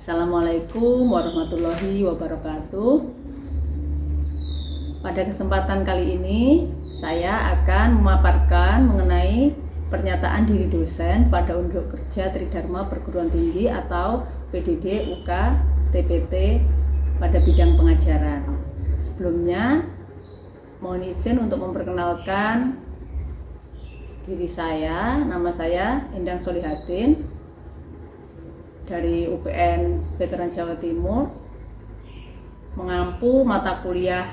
Assalamualaikum warahmatullahi wabarakatuh. Pada kesempatan kali ini saya akan memaparkan mengenai pernyataan diri dosen pada Unjuk Kerja Tridharma Perguruan Tinggi atau PDD UK TPT pada bidang pengajaran. Sebelumnya mohon izin untuk memperkenalkan diri saya. Nama saya Endang Solihatin dari UPN Veteran Jawa Timur, mengampu mata kuliah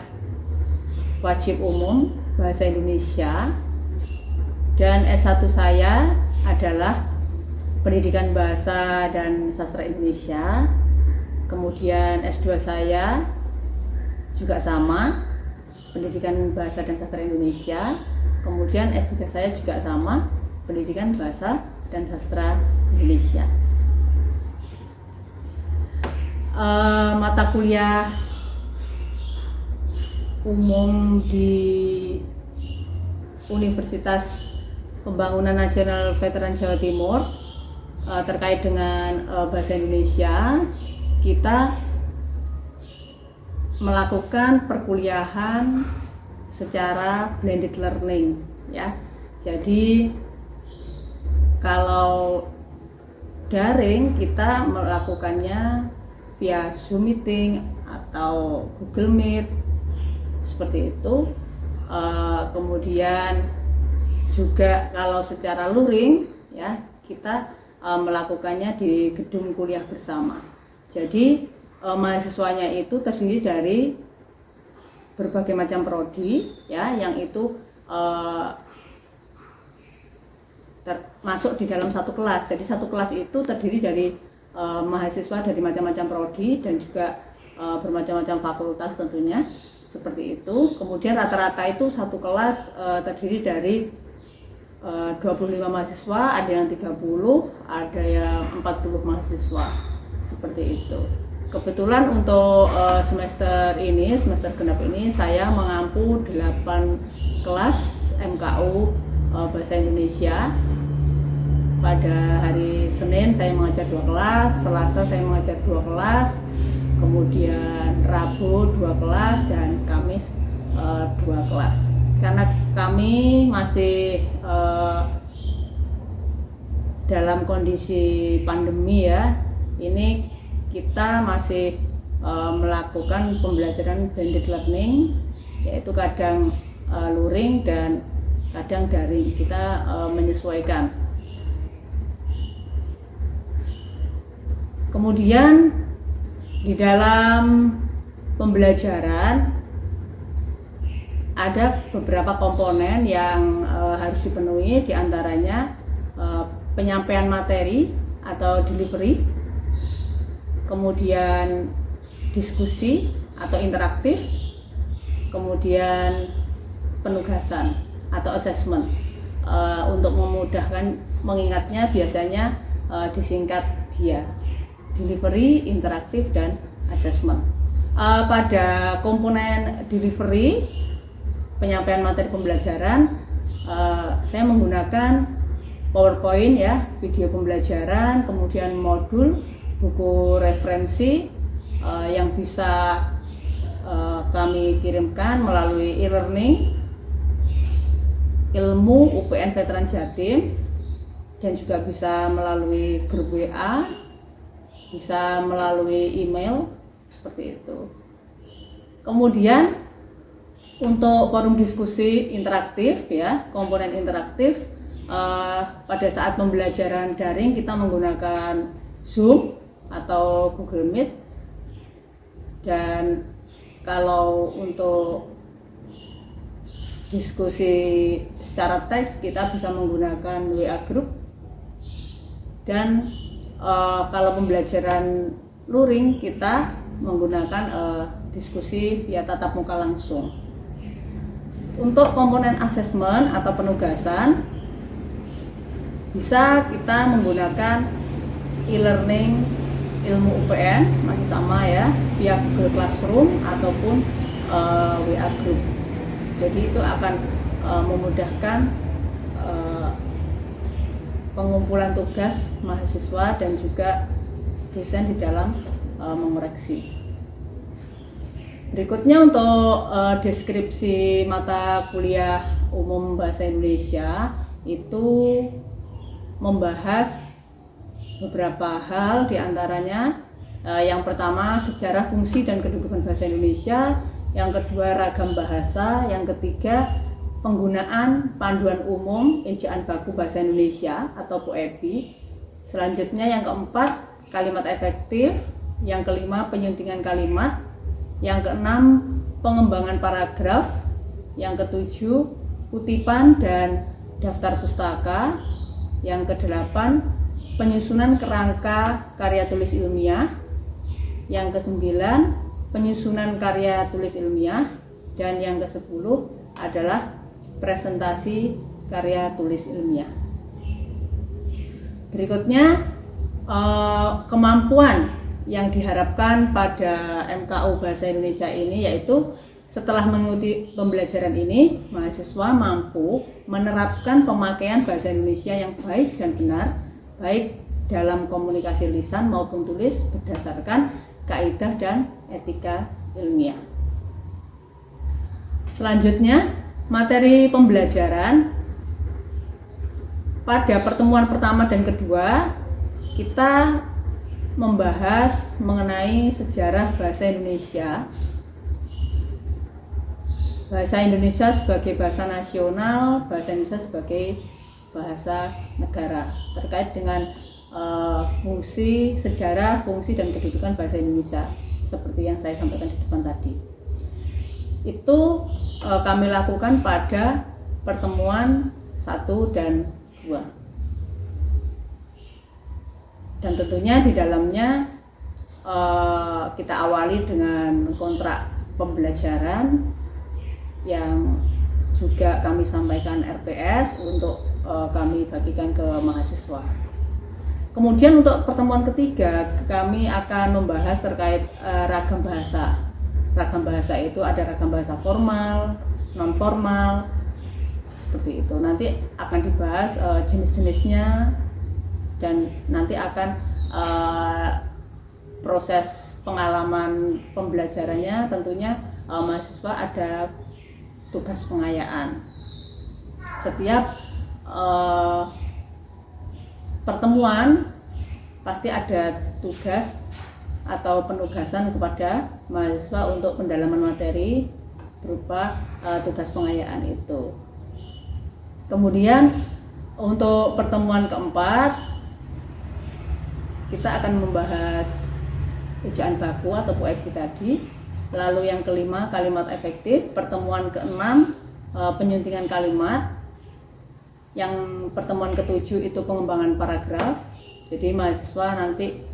wajib umum Bahasa Indonesia, dan S1 saya adalah Pendidikan Bahasa dan Sastra Indonesia. Kemudian S2 saya juga sama, Pendidikan Bahasa dan Sastra Indonesia. Kemudian S3 saya juga sama, Pendidikan Bahasa dan Sastra Indonesia. Mata kuliah umum di Universitas Pembangunan Nasional Veteran Jawa Timur terkait dengan bahasa Indonesia, kita melakukan perkuliahan secara blended learning, ya. Jadi kalau daring kita melakukannya via Zoom meeting atau Google Meet seperti itu. Kemudian juga kalau secara luring, ya, kita melakukannya di gedung kuliah bersama. Jadi mahasiswanya itu terdiri dari berbagai macam prodi, ya, yang itu termasuk di dalam satu kelas. Jadi satu kelas itu terdiri dari mahasiswa dari macam-macam prodi dan juga bermacam-macam fakultas tentunya, seperti itu. Kemudian rata-rata itu satu kelas terdiri dari 25 mahasiswa, ada yang 30, ada yang 40 mahasiswa, seperti itu. Kebetulan untuk semester genap ini saya mengampu 8 kelas MKU Bahasa Indonesia. Pada hari Senin saya mengajar 2 kelas, Selasa saya mengajar 2 kelas, kemudian Rabu 2 kelas, dan Kamis 2 kelas. Karena kami masih dalam kondisi pandemi, ya, ini kita masih melakukan pembelajaran blended learning, yaitu kadang luring dan kadang daring. Kita menyesuaikan. Kemudian di dalam pembelajaran ada beberapa komponen yang harus dipenuhi, diantaranya penyampaian materi atau delivery, kemudian diskusi atau interaktif, kemudian penugasan atau assessment. Untuk memudahkan mengingatnya biasanya disingkat DIA, delivery, interaktif, dan assessment. Pada komponen delivery, penyampaian materi pembelajaran, saya menggunakan PowerPoint, ya, video pembelajaran, kemudian modul, buku referensi yang bisa kami kirimkan melalui e-learning Ilmu UPN Veteran Jatim, dan juga bisa melalui grup WA, bisa melalui email, seperti itu. Kemudian untuk forum diskusi interaktif, ya, komponen interaktif, pada saat pembelajaran daring kita menggunakan Zoom atau Google Meet, dan kalau untuk diskusi secara teks kita bisa menggunakan WA group, dan kalau pembelajaran luring kita menggunakan diskusi via tatap muka langsung. Untuk komponen asesmen atau penugasan, bisa kita menggunakan e-learning Ilmu UPN, masih sama, ya, via Google Classroom ataupun WA group. Jadi itu akan memudahkan pengumpulan tugas mahasiswa dan juga dosen di dalam mengoreksi. Berikutnya untuk deskripsi mata kuliah umum bahasa Indonesia itu membahas beberapa hal, diantaranya yang pertama sejarah, fungsi dan kedudukan bahasa Indonesia, yang kedua ragam bahasa, yang ketiga penggunaan panduan umum ejaan baku bahasa Indonesia atau POEBI, selanjutnya yang keempat kalimat efektif, yang kelima penyuntingan kalimat, yang keenam pengembangan paragraf, yang ketujuh kutipan dan daftar pustaka, yang kedelapan penyusunan kerangka karya tulis ilmiah, yang kesembilan penyusunan karya tulis ilmiah, dan yang kesepuluh adalah presentasi karya tulis ilmiah. Berikutnya kemampuan yang diharapkan pada MKU Bahasa Indonesia ini, yaitu setelah mengikuti pembelajaran ini, mahasiswa mampu menerapkan pemakaian bahasa Indonesia yang baik dan benar, baik dalam komunikasi lisan maupun tulis berdasarkan kaidah dan etika ilmiah. Selanjutnya, materi pembelajaran. Pada pertemuan pertama dan kedua, kita membahas mengenai sejarah bahasa Indonesia. Bahasa Indonesia sebagai bahasa nasional, bahasa Indonesia sebagai bahasa negara, terkait dengan fungsi, sejarah, fungsi dan kedudukan bahasa Indonesia seperti yang saya sampaikan di depan tadi. Itu kami lakukan pada pertemuan 1 dan 2. Dan tentunya di dalamnya kita awali dengan kontrak pembelajaran yang juga kami sampaikan RPS untuk kami bagikan ke mahasiswa. Kemudian untuk pertemuan ketiga kami akan membahas terkait ragam bahasa. Ragam bahasa itu ada ragam bahasa formal, non formal, seperti itu. Nanti akan dibahas jenis-jenisnya, dan nanti akan proses pengalaman pembelajarannya tentunya mahasiswa ada tugas pengayaan. Setiap pertemuan pasti ada tugas atau penugasan kepada mahasiswa untuk pendalaman materi berupa tugas pengayaan itu. Kemudian untuk pertemuan keempat kita akan membahas ejaan baku atau POEBI tadi. Lalu yang kelima kalimat efektif. Pertemuan keenam penyuntingan kalimat. Yang pertemuan ketujuh itu pengembangan paragraf. Jadi mahasiswa nanti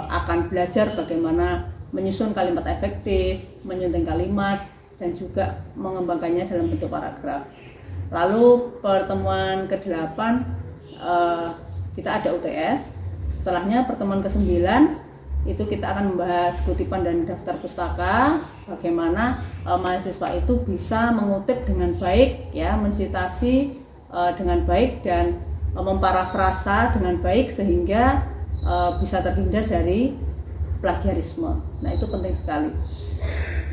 akan belajar bagaimana menyusun kalimat efektif, menyunting kalimat, dan juga mengembangkannya dalam bentuk paragraf. Lalu pertemuan ke-8 kita ada UTS. Setelahnya pertemuan ke-9 itu kita akan membahas kutipan dan daftar pustaka, bagaimana mahasiswa itu bisa mengutip dengan baik, ya, mensitasi dengan baik dan memparafrasa dengan baik sehingga bisa terhindar dari plagiarisme. Nah, itu penting sekali.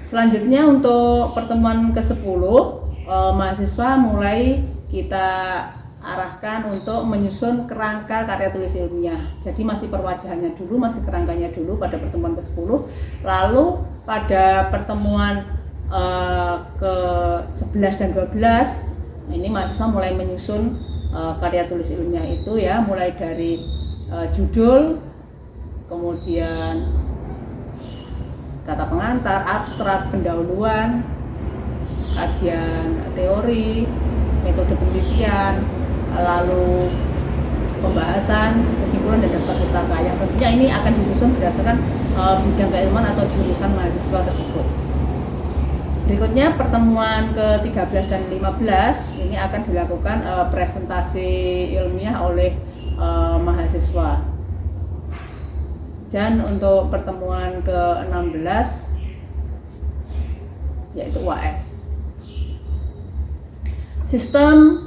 Selanjutnya untuk pertemuan ke-10 mahasiswa mulai kita arahkan untuk menyusun kerangka karya tulis ilmiah. Jadi masih perwajahannya dulu, masih kerangkanya dulu pada pertemuan ke-10. Lalu pada pertemuan ke-11 dan 12 ini mahasiswa mulai menyusun karya tulis ilmiah itu, ya, mulai dari judul, kemudian kata pengantar, abstrak, pendahuluan, kajian teori, metode penelitian, lalu pembahasan, kesimpulan dan daftar pustaka, yang tentunya ini akan disusun berdasarkan bidang keilmuan atau jurusan mahasiswa tersebut. Berikutnya pertemuan ke-13 dan 15 ini akan dilakukan presentasi ilmiah oleh mahasiswa. Dan untuk pertemuan ke-16 yaitu UAS. Sistem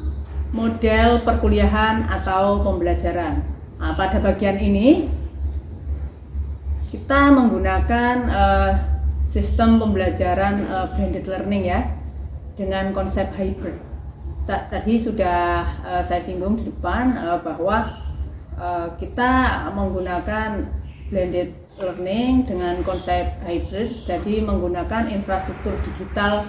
model perkuliahan atau pembelajaran. Nah, pada bagian ini kita menggunakan sistem pembelajaran blended learning ya, dengan konsep hybrid. Tadi sudah saya singgung di depan bahwa kita menggunakan blended learning dengan konsep hybrid, jadi menggunakan infrastruktur digital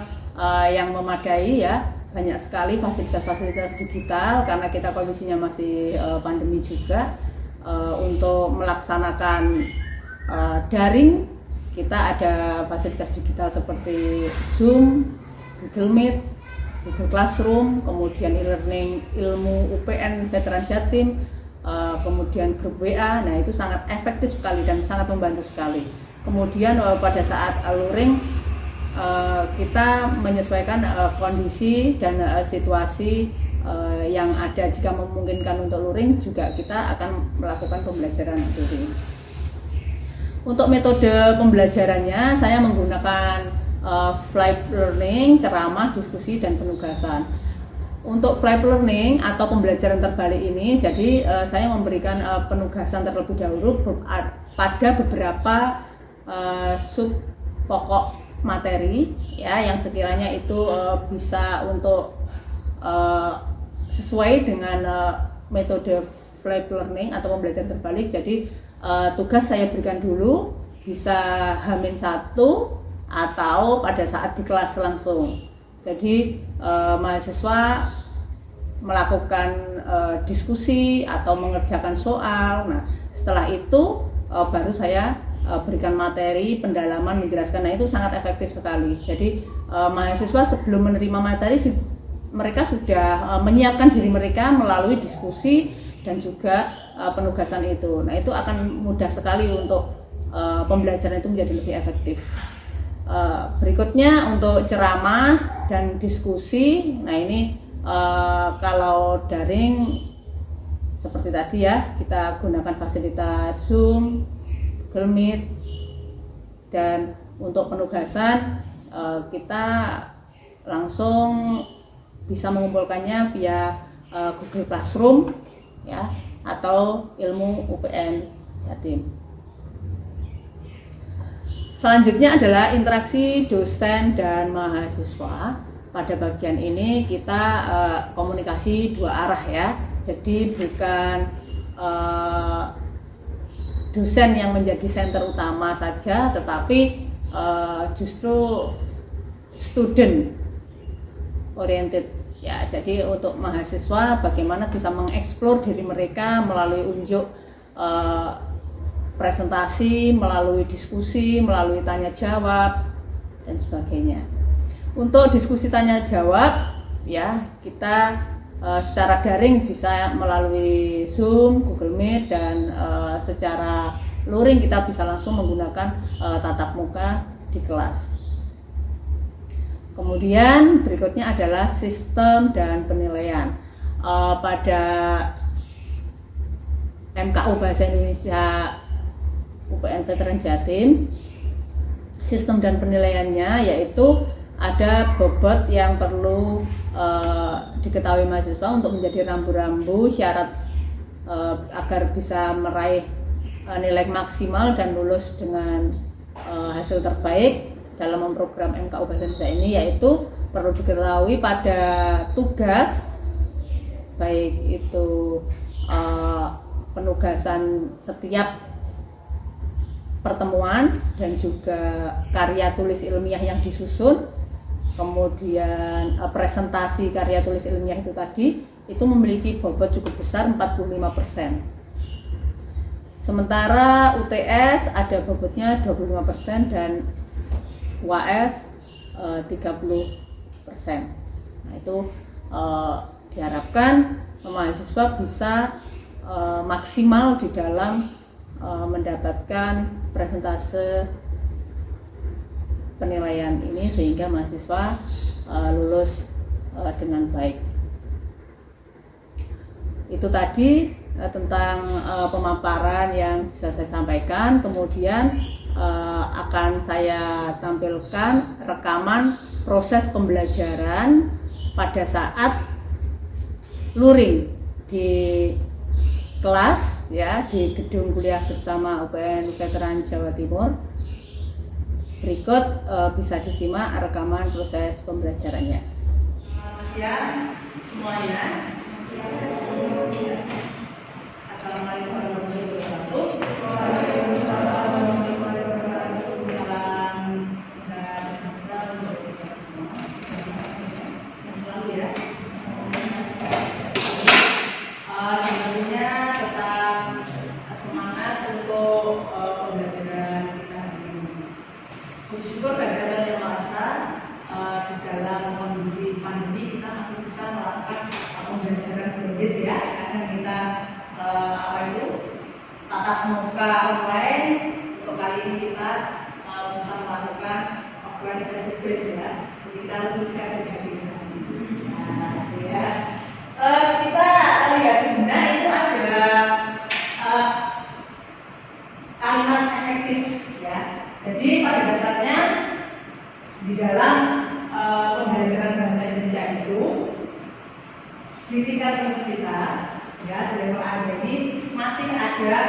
yang memadai ya, banyak sekali fasilitas-fasilitas digital karena kita kondisinya masih pandemi juga. Untuk melaksanakan daring, kita ada fasilitas digital seperti Zoom, Google Meet, Google Classroom, kemudian e-learning ilmu UPN Veteran Jatim, kemudian grup WA. Nah, itu sangat efektif sekali dan sangat membantu sekali. Kemudian pada saat luring, kita menyesuaikan kondisi dan situasi yang ada. Jika memungkinkan untuk luring, juga kita akan melakukan pembelajaran luring. Untuk metode pembelajarannya, saya menggunakan flipped learning, ceramah, diskusi, dan penugasan. Untuk flipped learning atau pembelajaran terbalik ini, jadi saya memberikan penugasan terlebih dahulu pada beberapa sub pokok materi ya, yang sekiranya itu bisa untuk sesuai dengan metode flipped learning atau pembelajaran terbalik. Jadi tugas saya berikan dulu bisa H-1 atau pada saat di kelas langsung. Jadi mahasiswa melakukan diskusi atau mengerjakan soal. Nah, setelah itu baru saya berikan materi, pendalaman, menjelaskan. Nah, itu sangat efektif sekali. Jadi mahasiswa sebelum menerima materi, mereka sudah menyiapkan diri mereka melalui diskusi dan juga penugasan itu. Nah, itu akan mudah sekali untuk pembelajaran itu menjadi lebih efektif. Berikutnya untuk ceramah dan diskusi. Nah, ini kalau daring seperti tadi ya, kita gunakan fasilitas Zoom, Google Meet, dan untuk penugasan kita langsung bisa mengumpulkannya via Google Classroom ya, atau ilmu UPN Jatim. Selanjutnya adalah interaksi dosen dan mahasiswa. Pada bagian ini kita komunikasi dua arah ya. Jadi bukan dosen yang menjadi center utama saja, tetapi justru student oriented ya. Jadi untuk mahasiswa bagaimana bisa mengeksplor diri mereka melalui unjuk presentasi, melalui diskusi, melalui tanya jawab dan sebagainya. Untuk diskusi tanya jawab ya, kita secara daring bisa melalui Zoom, Google Meet, dan secara luring kita bisa langsung menggunakan tatap muka di kelas. Kemudian berikutnya adalah sistem dan penilaian. Pada MKU Bahasa Indonesia UPN Veteran Jatim, sistem dan penilaiannya yaitu ada bobot yang perlu diketahui mahasiswa untuk menjadi rambu-rambu syarat agar bisa meraih nilai maksimal dan lulus dengan hasil terbaik dalam memprogram MKU Bahasa Indonesia ini, yaitu perlu diketahui pada tugas, baik itu penugasan setiap pertemuan dan juga karya tulis ilmiah yang disusun, kemudian presentasi karya tulis ilmiah itu tadi, itu memiliki bobot cukup besar 45%. Sementara UTS ada bobotnya 25% dan UAS 30%. Nah, itu diharapkan mahasiswa bisa maksimal di dalam mendapatkan persentase penilaian ini sehingga mahasiswa lulus dengan baik. Itu tadi tentang pemaparan yang bisa saya sampaikan. Kemudian akan saya tampilkan rekaman proses pembelajaran pada saat luring di kelas ya di gedung kuliah bersama UPN Veteran Jawa Timur. Berikut bisa disimak rekaman proses pembelajarannya. Selamat siang semuanya. Assalamualaikum warahmatullahi wabarakatuh. Waalaikumsalam warahmatullahi wabarakatuh. Selalu ya. Tentunya tetap semangat untuk pembelajaran kita hari ini. Puji syukur kehadiran Yang Maha Esa, di dalam kondisi pandemi kita masih bisa melakukan pembelajaran hybrid ya. Kadang kita tatap muka online. Untuk kali ini kita bisa melakukan offline face to face ya. Jadi kita harus tidak berhati-hati. Nah, ya. Kita lihat di sini itu ada kalimat efektif ya. Jadi pada dasarnya di dalam pembelajaran bahasa Indonesia itu di tingkat universitas ya, di level akademik masih ada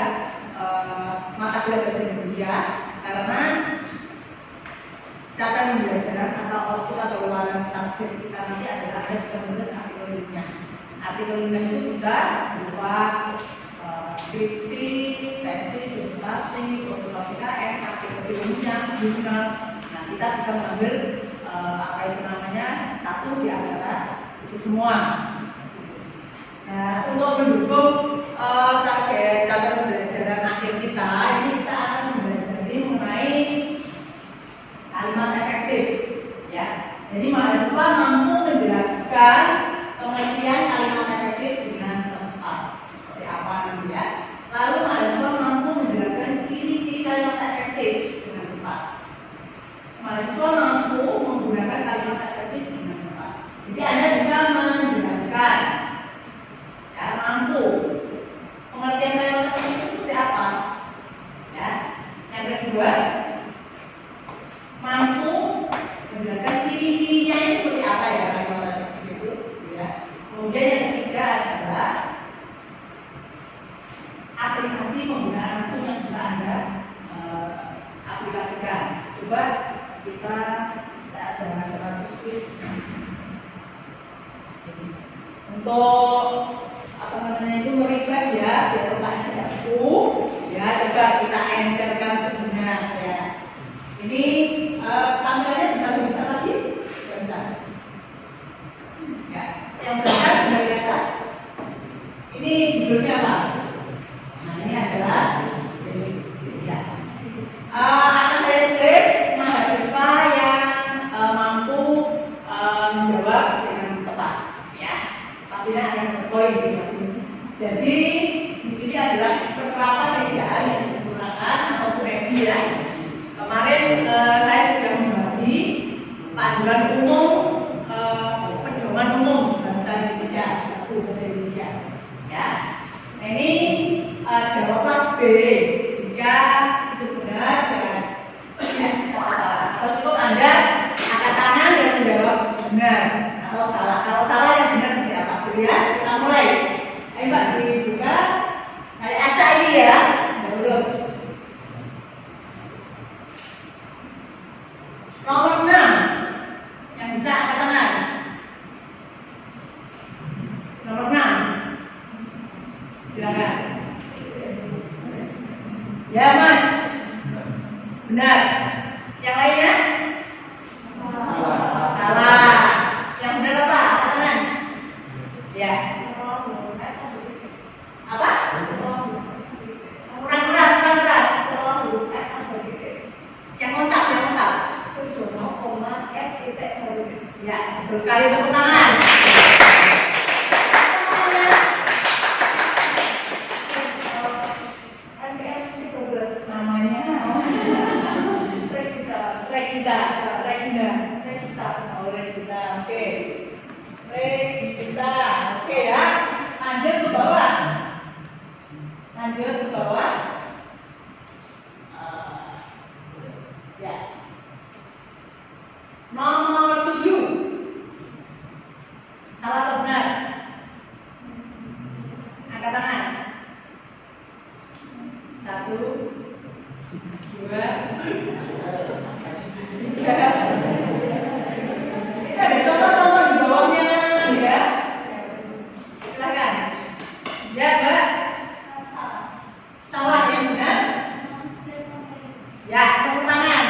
mata kuliah bahasa Indonesia, karena capaian pembelajaran atau output atau luaran target kita nanti adalah ada bisa menulis artikel ilmiah. Artikel ilmiah itu bisa berupa skripsi, tesis, disertasi, proposal KM, artikel ilmiah, jurnal. Nah, kita bisa mengambil satu di antara itu semua. Nah, untuk mendukung target capaian pembelajaran akhir kita, ini kita akan mempelajari mengenai kalimat efektif ya. Jadi mahasiswa mampu menjelaskan pengertian kalimat efektif dengan tepat. Seperti apa nanti ya. Lalu mahasiswa mampu menjelaskan ciri-ciri kalimat efektif dengan tepat. Mahasiswa mampu menggunakan kalimat efektif dengan tepat. Jadi Anda bisa menjelaskan ya, mampu pengertian kalimat efektif itu seperti apa ya. Yang kedua, mampu menjelaskan ciri-cirinya itu seperti apa ya kalimat efektif itu ya. Kemudian yang ketiga adalah aplikasi penggunaan langsung yang bisa Anda aplikasikan. Coba kita ada 100 quiz untuk itu merefresh ya, biar otaknya tidak full ya. Coba kita encerkan sejenak ya. Ini tampilannya bisa lebih besar lagi? Tidak bisa. Ya, yang besar sudah kelihatan. Ini judulnya apa? Nah, ini adalah ya. Akan saya tulis mahasiswa yang mampu menjawab dengan tepat ya. Pastinya akan berpoin ya. Jadi di sini adalah penerapan ejaan yang disempurnakan atau PMI ya. Kemarin saya sudah membagi panduan umum, pedoman umum bahasa Indonesia, bahasa Indonesia. Ya, nah, ini jawaban B jika itu benar dan S kalau salah. Atau cukup Anda angkat tangan dan menjawab benar atau salah. Kalau salah yang benar seperti apa? Ya, kita mulai. Ayo Mbak dibuka. Saya acak ini ya. Dulu. Nomor 6 yang bisa angkat tangan. Nomor 6. Silakan. Ya Mas. Benar. Yang lainnya? Salah. Yang benar apa? Angkat tangan. Ya. Apa? Kurang keras. Yang kontak. Ya, terus sekali tepuk tangan. Namanya Regina. Oke. Regina. Oke ya. Lanjut ke bawah. Ya. Nomor 7. dua, tiga. Itu ada contoh nomor di bawahnya ya. Silakan. Ya, Mbak. Salah yang benar. Ya, tepuk tangan.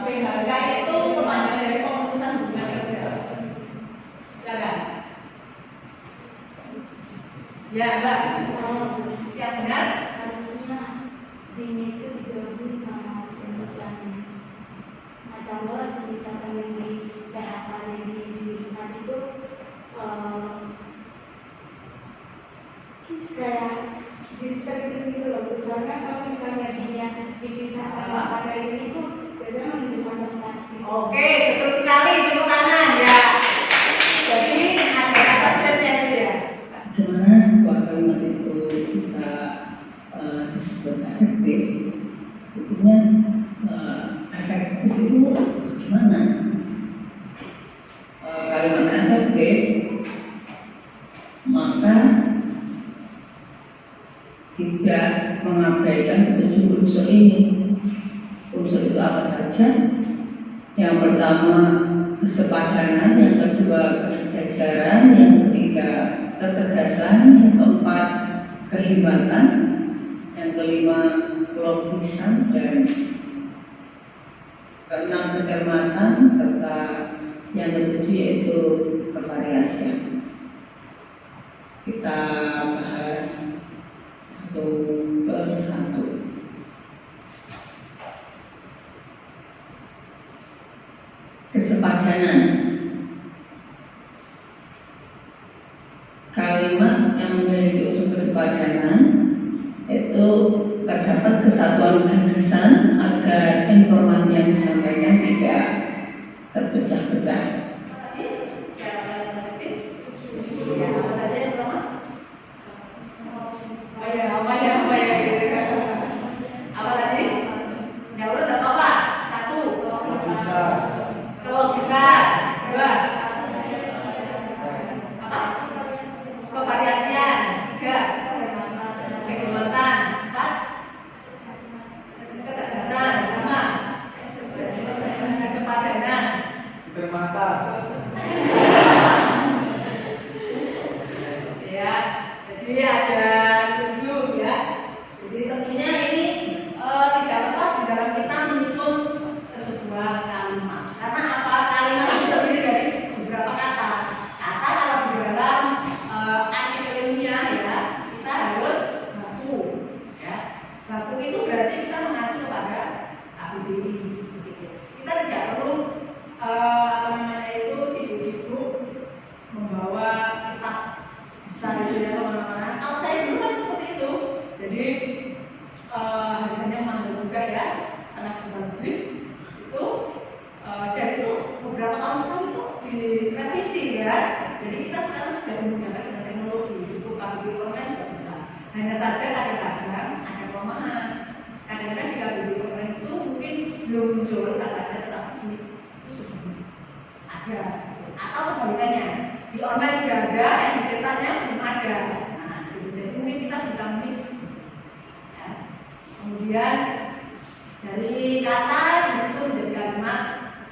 PHK itu kepanjangan dari pemutusan hubungan kerja. Silakan. Ya, Mbak. Yang benar Harusnya ini itu digabung sama pemutusan. Nah, kalau misalkan yang di PHK yang disingkat itu kayak distribusi gitu loh. Soalnya kalau misalnya dia dipisah sama pada ini itu biasanya menunjukkan tempat. Oke, betul sekali, tepuk tangan ya. Jadi ada kata stepnya itu ya. Gimana sebuah kalimat itu bisa disebut efektif? Intinya efektif itu bagaimana? Kalimat efektif maka tidak mengabaikan unsur-unsur ini. Unsur itu apa saja? Yang pertama kesepadanan, yang kedua kesejajaran, yang ketiga ketegasan, yang keempat kehebatan, yang kelima kelogisan, dan keenam kecermatan, serta yang ketujuh yaitu kevariasian. Kita bahas satu persatu. Kesepadanan, kalimat yang memiliki unsur kesepadanan itu terdapat kesatuan gagasan agar informasi yang disampaikan tidak terpecah-pecah. Ya, apa saja yang pertama? Apa ya? Apa tadi? Ya udah, tak apa-apa. Satu. Kelogisan. Dua. Apa? Kevariasian. Tiga. Kehebatan. Empat. Ketegasan. Lima. Kesepadanan. Kecermatan. Ya, jadi ada 7 ya. Jadi tentunya ini tidak lepas di dalam kita menyusun sebuah kalimat. Karena apa? Kalimat itu terdiri dari beberapa kata. Kata kalau di dalam artikel ilmiah ya, kita harus baku. Ya, baku itu berarti kita mengacu kepada KBBI. Gitu. Kita tidak perlu sibuk-sibuk membawa kitab besar itu ya kemana-mana. Kalau saya dulu kan seperti itu, jadi harganya mahal juga ya, 1,5 juta lebih itu, dan itu beberapa tahun sekali itu direvisi ya. Jadi kita sekarang sudah menggunakan dengan teknologi, itu KBBI online juga bisa. Hanya saja kadang-kadang ada kelemahan. Kadang-kadang di KBBI online itu mungkin belum muncul katanya, tetapi itu sudah ada. Atau kebalikannya, di online sudah ada, yang dicetaknya belum ada. Nah, gitu. Jadi mungkin kita bisa mix. Ya. Kemudian dari kata disusun menjadi kalimat,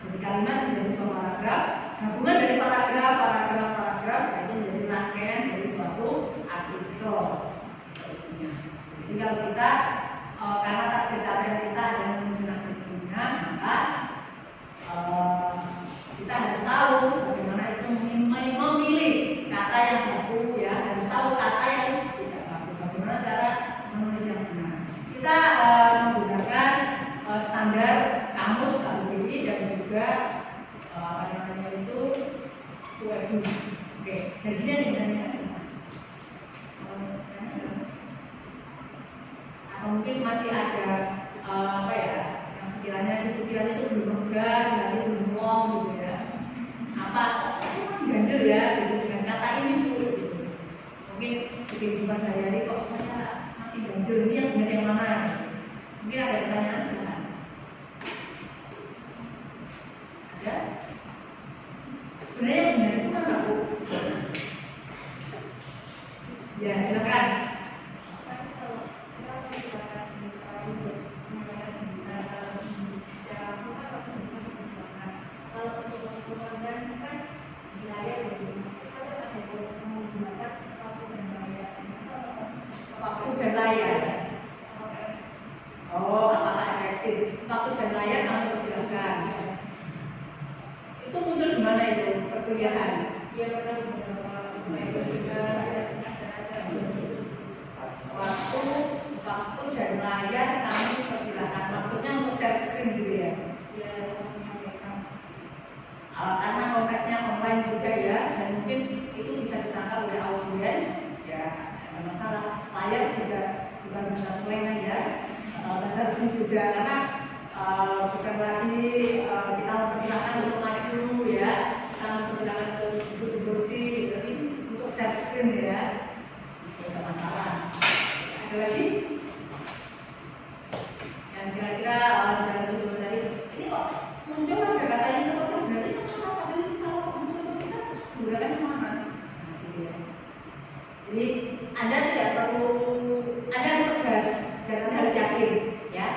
jadi kalimat menjadi sebuah paragraf. Gabungan dari paragraf itu menjadi rangkaian dari suatu artikel. Jadi kalau kita karena target capaian kita adalah menyusun akademia, maka kita harus tahu bagaimana itu memilih kata yang baku, ya, harus tahu kata yang tidak baku, bagaimana cara menulis yang benar. Kita menggunakan standar kamus KBBI dan juga apa namanya itu UED. Oke, dari sini ada yang ditanyakan atau mungkin masih ada apa ya yang sekiranya pikiran itu belum megah, berarti belum ngomong gitu ya. Apa? Ini masih ganjel ya gitu, dengan kata ini dulu. Gitu. Mungkin di kehidupan sehari-hari kok saya masih ganjel, ini yang benar yang mana? Mungkin ada pertanyaan silakan. Ada? Sebenarnya yang benar itu mana, Bu? Ya, silakan. Waktu dan layar. Oh, apakah efektif? Waktu dan layar kamu persilakan. Itu muncul di mana itu perkuliahan? Iya, pernah waktu dan layar kamu persilakan. Maksudnya untuk share screen gitu ya? Iya. Karena konteksnya online juga ya, dan mungkin itu bisa ditangkap oleh audiens, ya, ada masalah. Layar juga bukan bahasa slang ya, bahasa resmi juga, karena bukan lagi kita mempersilahkan untuk maju ya, kita mempersilahkan untuk duduk bersih, tapi untuk share screen ya, tidak masalah. Ada lagi yang kira-kira dari dulu tadi, ini kok muncul aja kata ini kok sebenarnya kenapa ini salah kok muncul terus kita gunakan di mana? Gitu ya. Jadi Anda tidak perlu, Anda harus tegas dan Anda harus yakin, ya.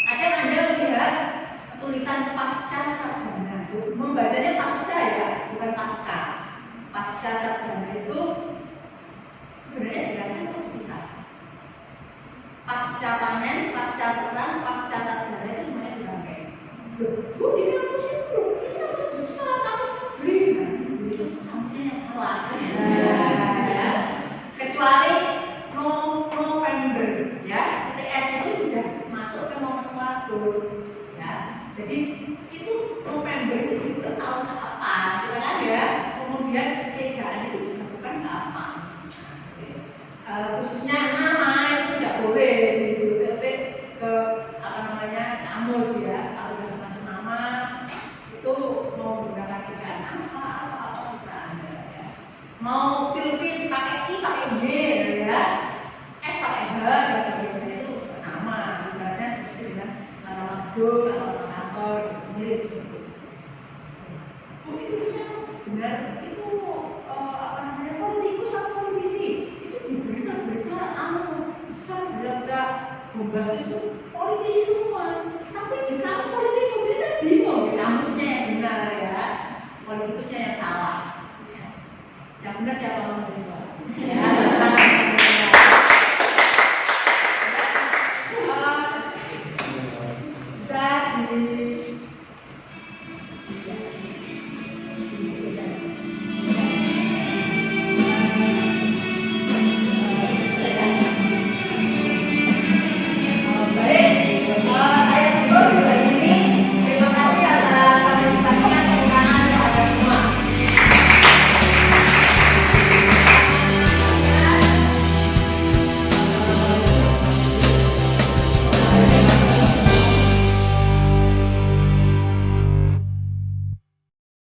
Ada Anda melihat tulisan pasca sarjana, membacanya pasca ya, bukan pasca. Pasca sarjana itu sebenarnya bilangnya kok bisa. Pasca panen, pasca perang, pasca sarjana itu semuanya dirangkai. Loh, di kampus itu, ini kampus besar, kampus negeri. Nah, itu kampusnya yang salah. Ya. Kecuali November, ya, ITS itu sudah masuk ke nomenklatur, ya. Jadi itu November itu ditulis tahun apa, kita kan ya. Kemudian ejaan itu dilakukan apa? Khususnya nama itu tidak boleh ditulis ke apa namanya kamus ya. Kalau sudah masuk nama itu mau menggunakan ejaan apa bisa Anda ya. Mau Sylvie pakai I pakai Y ya, S pakai H dan sebagainya itu nama. Ibaratnya seperti dengan nama gedung atau kantor mirip seperti itu. Itu yang benar itu apa namanya politikus atau politisi itu di berita-berita besar berita bombastis itu politisi semua. Tapi di kampus politikus ini saya bingung ya, kampusnya yang benar ya, politikusnya yang salah. Ya. Yang benar siapa mahasiswa? Ya.